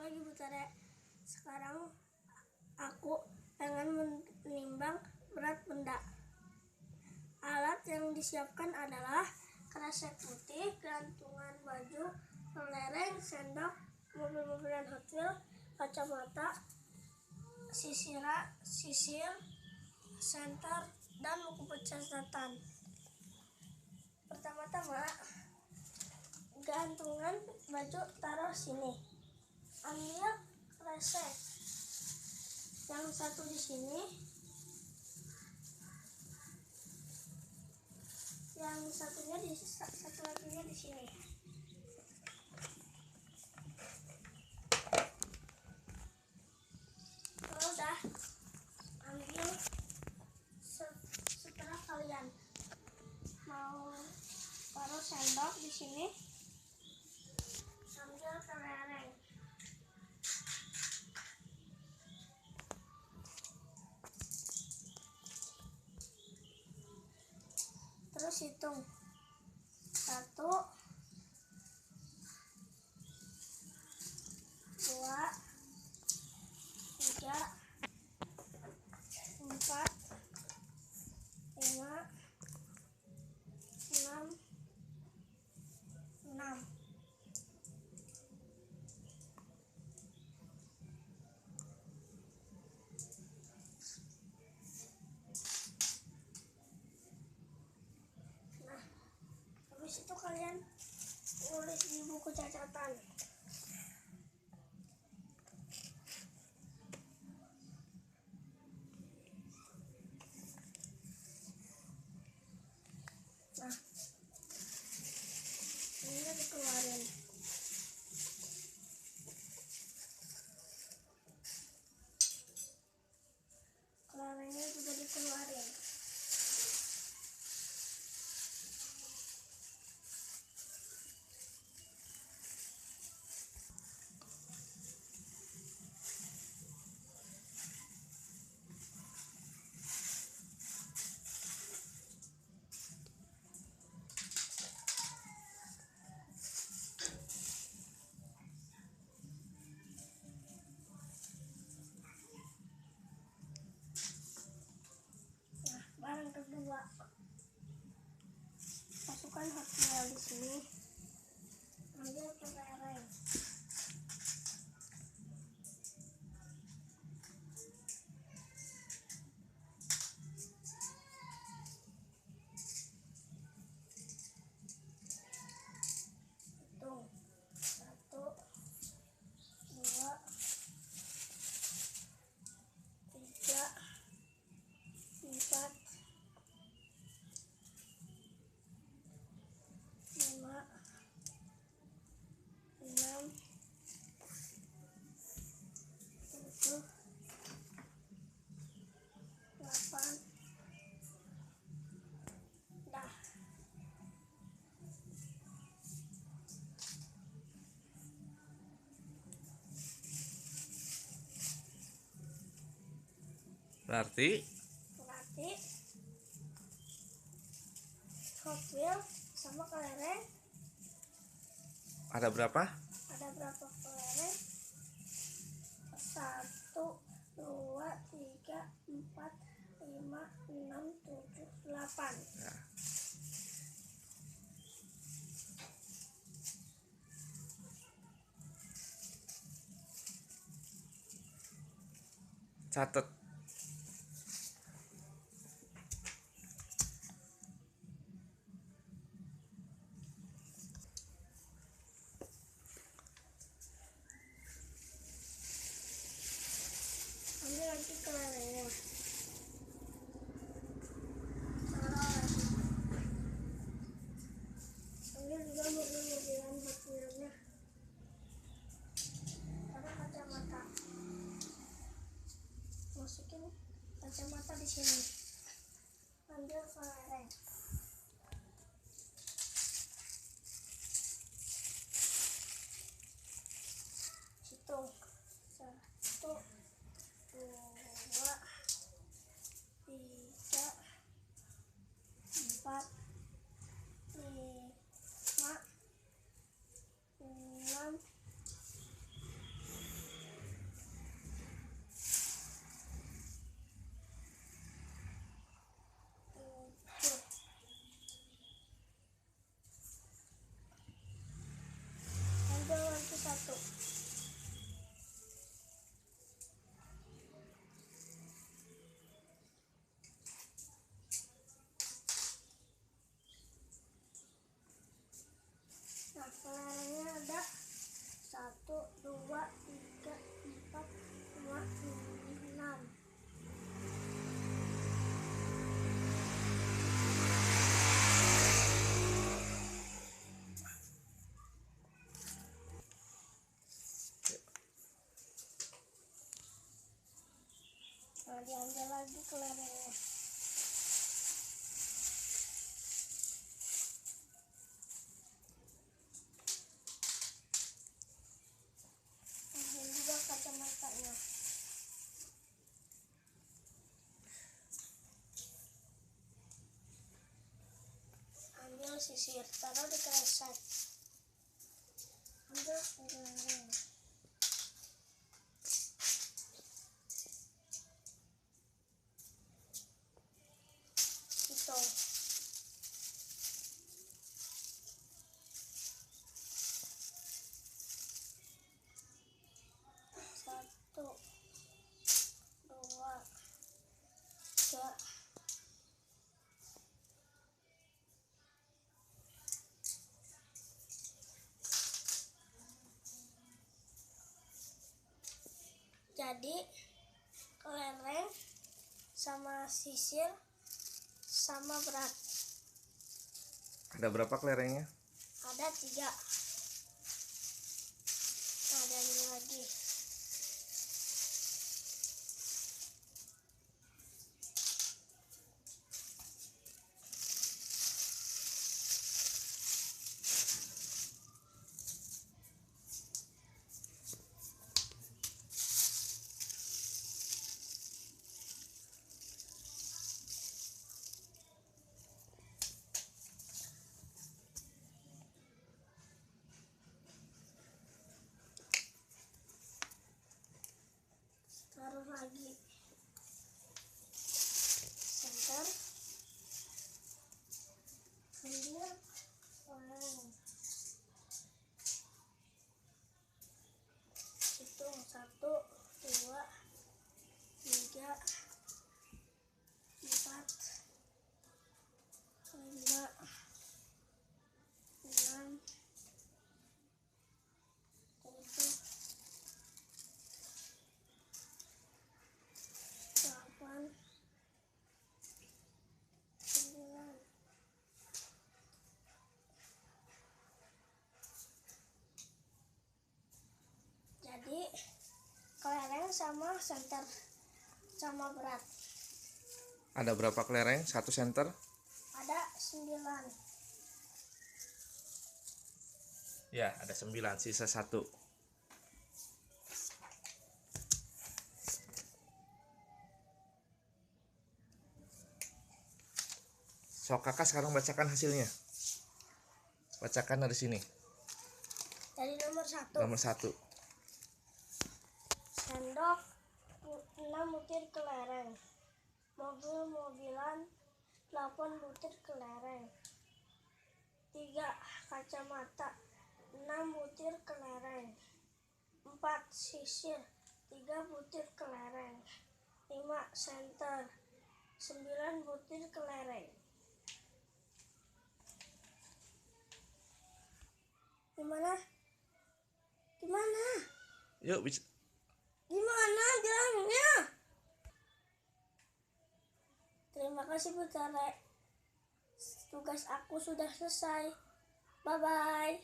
pagi Butare. Sekarang aku pengen menimbang berat benda. Alat yang disiapkan adalah kresek putih, gantungan baju, kelereng, sendok, mobil-mobilan Hot Wheels, kacamata, sisir, senter, dan buku pencatatan. Pertama-tama, gantungan baju taruh sini. Ambil kresek yang satu di sini, yang satu lagi di sini. Kalau udah, ambil setelah kalian mau taruh sendok di sini, ambil kelereng. Terus hitung 1, 2, 3, 4, 5, 6. Nah, habis itu kalian tulis di buku catatan. Nah, ini dikeluarin. Kelerengnya juga dikeluarin. Barang kedua, masukkan Hot Wheels di sini. Ambil kelereng. Hitung 1, 2, 3, 4, 5, 6, 7, 8. Dah. Berarti Hot Wheels sama kelereng ada berapa? ada berapa kelereng? 1, 2, 3, 4, 5, 6, 7, 8. Ya. Catat. Ambil lagi kelerengnya. Taruh lagi. Ambil juga mobil-mobilan Hot Wheels-nya. Taruh kacamata. Masukin kacamata di sini. Ambil kelereng. Hitung 1, 2, 3, 4, 5, 6, 2, 3, 4, 5, 6. Nah, diambil lagi kelerengnya. Ambil juga kacamatanya. Ambil sisir, taruh di kresek. Ambil kelereng. Itu. Satu, 2, 3. Jadi kelereng sama sisir sama berat. Ada berapa kelerengnya? Ada 3. Nah, ada ini lagi. Taruh lagi. Center. Ambil kelereng. Hitung 1, 2, 3, 4, 5, 6, 7, 8, 9. Jadi kelereng sama senter sama berat. Ada berapa kelereng? 1 senter? Ada 9. Ya, ada 9, sisa 1. So, kakak sekarang bacakan hasilnya. Bacakan dari sini. Dari nomor 1. Nomor 1. Sendok 6 butir kelereng. Mobil-mobilan 8 butir kelereng. 3 kacamata 6 butir kelereng. 4 sisir 3 butir kelereng. 5 senter 9 butir kelereng. Gimana? Yuk, bisa. Gimana bilangnya? Terima kasih Butare. Tugas aku sudah selesai. Bye-bye.